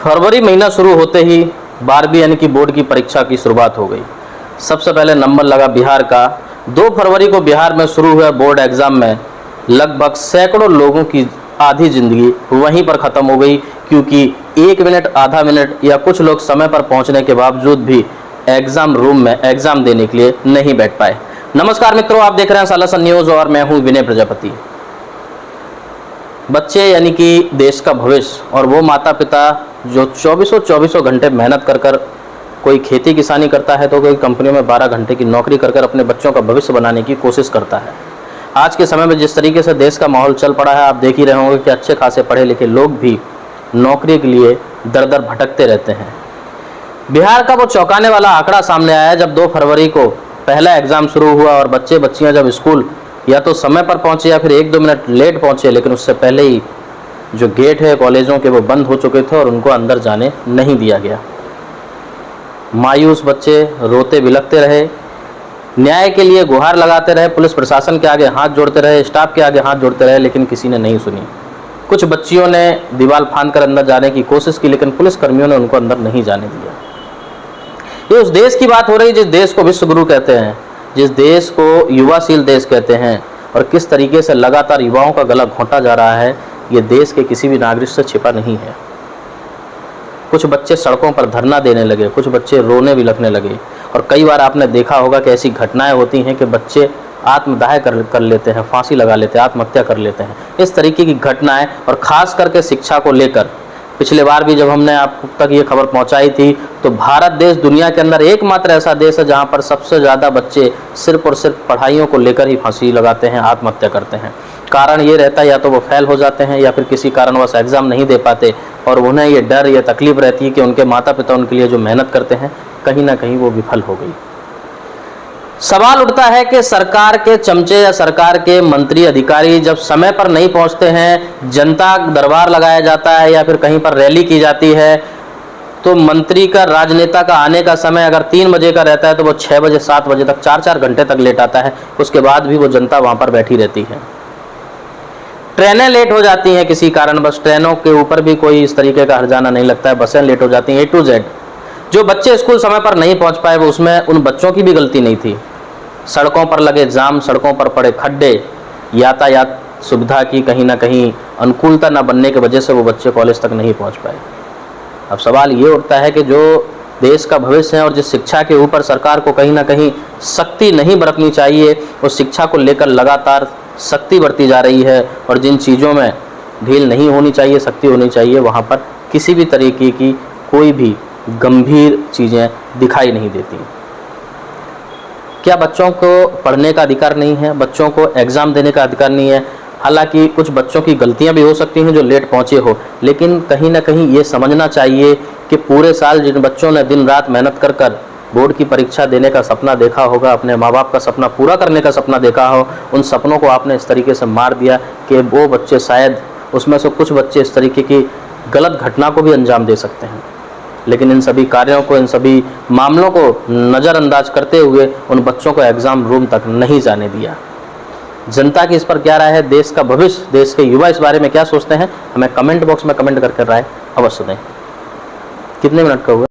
फरवरी महीना शुरू होते ही 12वीं यानी कि बोर्ड की परीक्षा की शुरुआत हो गई। सबसे पहले नंबर लगा बिहार का। 2 फरवरी को बिहार में शुरू हुए बोर्ड एग्ज़ाम में लगभग सैकड़ों लोगों की आधी ज़िंदगी वहीं पर ख़त्म हो गई, क्योंकि 1 मिनट, आधा मिनट या कुछ लोग समय पर पहुंचने के बावजूद भी एग्ज़ाम रूम में एग्ज़ाम देने के लिए नहीं बैठ पाए। नमस्कार मित्रों, आप देख रहे हैं सालासन न्यूज़ और मैं हूं विनय प्रजापति। बच्चे यानी कि देश का भविष्य, और वो माता पिता जो चौबीसों घंटे मेहनत कर कोई खेती किसानी करता है तो कोई कंपनियों में 12 घंटे की नौकरी कर अपने बच्चों का भविष्य बनाने की कोशिश करता है। आज के समय में जिस तरीके से देश का माहौल चल पड़ा है, आप देख ही रहे होंगे कि अच्छे खासे पढ़े लिखे लोग भी नौकरी के लिए दर दर भटकते रहते हैं। बिहार का वो चौंकाने वाला आंकड़ा सामने आया जब 2 फरवरी को पहला एग्ज़ाम शुरू हुआ और बच्चे बच्चियां जब स्कूल या तो समय पर पहुंचे या फिर 1-2 मिनट लेट पहुंचे, लेकिन उससे पहले ही जो गेट है कॉलेजों के वो बंद हो चुके थे और उनको अंदर जाने नहीं दिया गया। मायूस बच्चे रोते बिलखते रहे, न्याय के लिए गुहार लगाते रहे, पुलिस प्रशासन के आगे हाथ जोड़ते रहे, स्टाफ के आगे हाथ जोड़ते रहे, लेकिन किसी ने नहीं सुनी। कुछ बच्चियों ने दीवार फांद कर अंदर जाने की कोशिश की, लेकिन पुलिसकर्मियों ने उनको अंदर नहीं जाने दिया। ये उस देश की बात हो रही जिस देश को विश्व गुरु कहते हैं, जिस देश को युवाशील देश कहते हैं, और किस तरीके से लगातार युवाओं का गला घोंटा जा रहा है, ये देश के किसी भी नागरिक से छिपा नहीं है। कुछ बच्चे सड़कों पर धरना देने लगे, कुछ बच्चे रोने बिलखने लगे, और कई बार आपने देखा होगा कि ऐसी घटनाएं होती हैं कि बच्चे आत्मदाह कर लेते हैं, फांसी लगा लेते हैं, आत्महत्या कर लेते हैं। इस तरीके की घटनाएं, और ख़ास करके शिक्षा को लेकर पिछले बार भी जब हमने आप तक ये खबर पहुंचाई थी, तो भारत देश दुनिया के अंदर एकमात्र ऐसा देश है जहां पर सबसे ज़्यादा बच्चे सिर्फ और सिर्फ पढ़ाइयों को लेकर ही फांसी लगाते हैं, आत्महत्या करते हैं। कारण ये रहता है या तो वो फेल हो जाते हैं या फिर किसी कारणवश एग्ज़ाम नहीं दे पाते, और उन्हें ये डर या तकलीफ रहती है कि उनके माता पिता उनके लिए जो मेहनत करते हैं कहीं ना कहीं वो विफल हो गई। सवाल उठता है कि सरकार के चमचे या सरकार के मंत्री अधिकारी जब समय पर नहीं पहुंचते हैं, जनता दरबार लगाया जाता है या फिर कहीं पर रैली की जाती है, तो मंत्री का, राजनेता का आने का समय अगर 3 बजे का रहता है तो वो 6 बजे 7 बजे तक 4-4 घंटे तक लेट आता है। उसके बाद भी वो जनता वहां पर बैठी रहती है। ट्रेनें लेट हो जाती हैं किसी कारण, बस ट्रेनों के ऊपर भी कोई इस तरीके का हर्जाना नहीं लगता है, बसें लेट हो जाती हैं, A to Z। जो बच्चे स्कूल समय पर नहीं पहुंच पाए वो उसमें उन बच्चों की भी गलती नहीं थी। सड़कों पर लगे जाम, सड़कों पर पड़े खड्डे, यातायात सुविधा की कहीं ना कहीं अनुकूलता न बनने की वजह से वो बच्चे कॉलेज तक नहीं पहुंच पाए। अब सवाल ये उठता है कि जो देश का भविष्य है और जिस शिक्षा के ऊपर सरकार को कहीं ना कहीं सख्ती नहीं बरतनी चाहिए, उस शिक्षा को लेकर लगातार सख्ती बरती जा रही है, और जिन चीज़ों में ढील नहीं होनी चाहिए, सख्ती होनी चाहिए, वहाँ पर किसी भी तरीके की कोई भी गंभीर चीज़ें दिखाई नहीं देती। क्या बच्चों को पढ़ने का अधिकार नहीं है? बच्चों को एग्ज़ाम देने का अधिकार नहीं है? हालांकि कुछ बच्चों की गलतियां भी हो सकती हैं जो लेट पहुंचे हो, लेकिन कहीं ना कहीं ये समझना चाहिए कि पूरे साल जिन बच्चों ने दिन रात मेहनत कर बोर्ड की परीक्षा देने का सपना देखा होगा, अपने माँ बाप का सपना पूरा करने का सपना देखा हो, उन सपनों को आपने इस तरीके से मार दिया कि वो बच्चे, शायद उसमें से कुछ बच्चे इस तरीके की गलत घटना को भी अंजाम दे सकते हैं। लेकिन इन सभी कार्यों को, इन सभी मामलों को नज़रअंदाज करते हुए उन बच्चों को एग्ज़ाम रूम तक नहीं जाने दिया। जनता की इस पर क्या राय है? देश का भविष्य, देश के युवा इस बारे में क्या सोचते हैं? हमें कमेंट बॉक्स में कमेंट करके राय अवश्य दें। कितने मिनट का हुआ?